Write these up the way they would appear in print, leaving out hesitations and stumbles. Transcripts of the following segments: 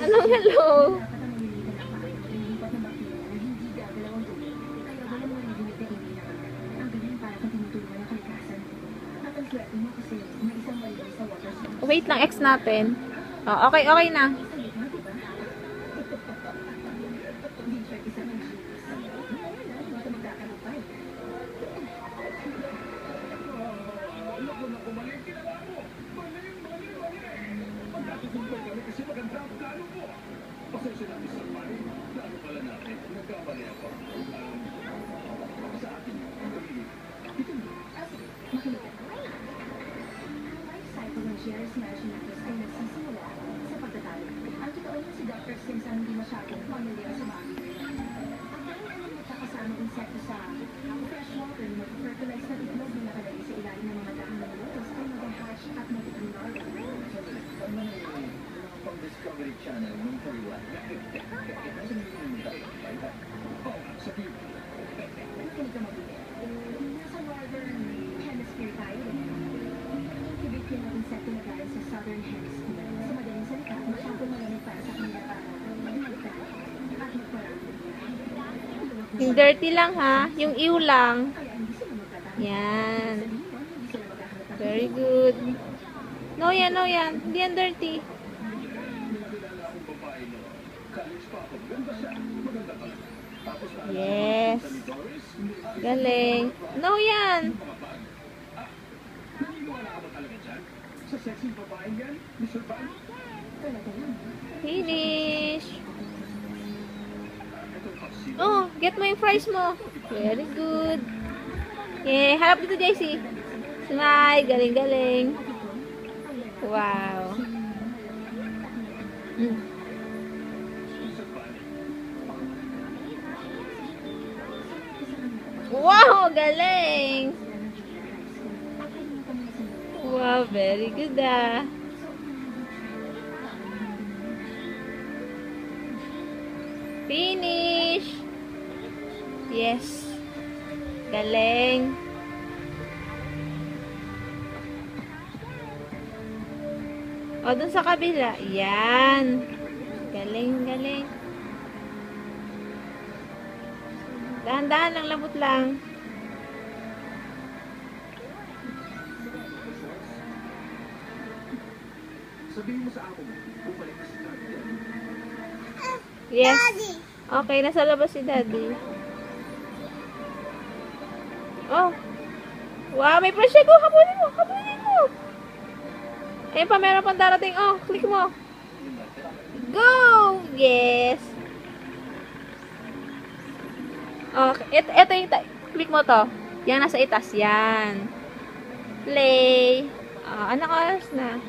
Anong hello? Wait lang, X natin. Oh, okay, okay na. Discovery Channel nung kaliwa. Nasa Northern Hemisphere tayo. Incubate yung insekto na galing sa Southern Hemisphere. Sa madaling salita, masyadong malamig para sa kanila para magtayo at magparami. Yung dirty lang ha. Yung ew lang. Yan. Very good. No yan, no yan. Hindi yan dirty. Yes. Galing. No yan. Finish. Oh, get mo yung fries mo. Very good. Okay, harap dito, JC. Smile. Galing, galing. Wow. Wow, galing. Wow, very good ah. Finish. Yes. Galing. O, dun sa kabila. Yan. Galing, galing. Dahan-dahan lang, labot lang. Sabihin mo sa ako, bumalik na si Daddy. Yes. Okay, nasa labas si Daddy. Oh. Wow, may pressure ko. Habulin mo, habulin mo. Ayun pa, meron pang darating. Oh, click mo. Go! Yes. Oh, ito yung click mo to. Yan, nasa itas. Yan. Play. Anong oras na?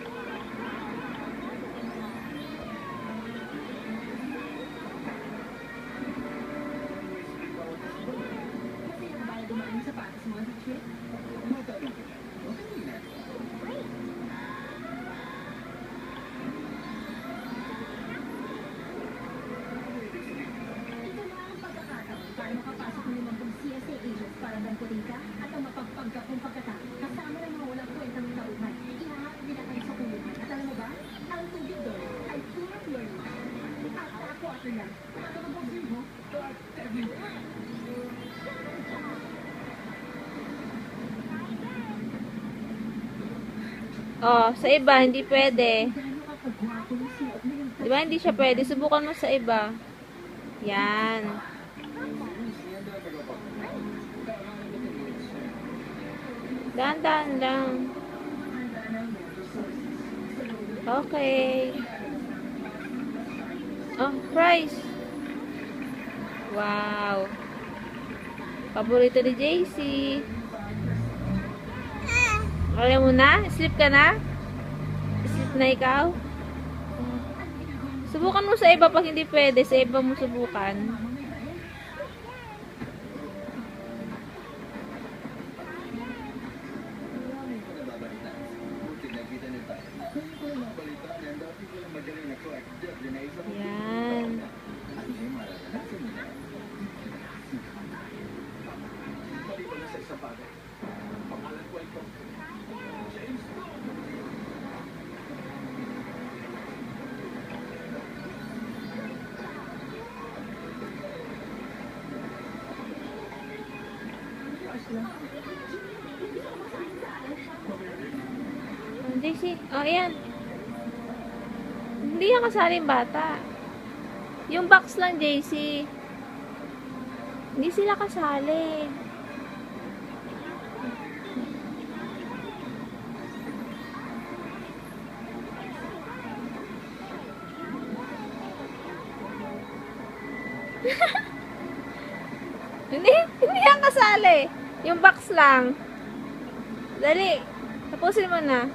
Oh, sa iba, hindi pwede. Diba, hindi siya pwede. Subukan mo sa iba. Yan. Dahan-dahan lang. Okay. Oh, fries. Wow. Paborito ni JC. Alam mo na? Sleep ka na? Sleep na ikaw? Subukan mo sa iba pag hindi pwede. Sa iba mo subukan. Yan. tatlo. Oh, JC. Oh, ayan. Hindi yan kasali yung bata. Yung box lang, JC. Hindi sila kasali. Hindi yan kasali. Yung box lang. Dali. Tapusin mo na.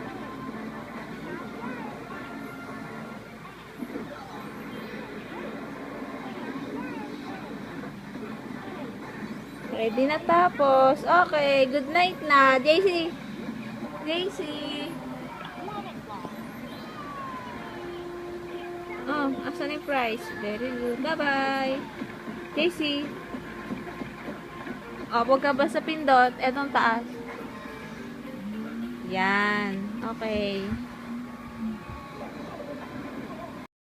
Ready na tapos. Okay, good night na. JC. JC. Oh, asan yung prize? Very good. Bye-bye. JC. Oh, huwag ka basta pindot. Etong taas. Yan. Okay.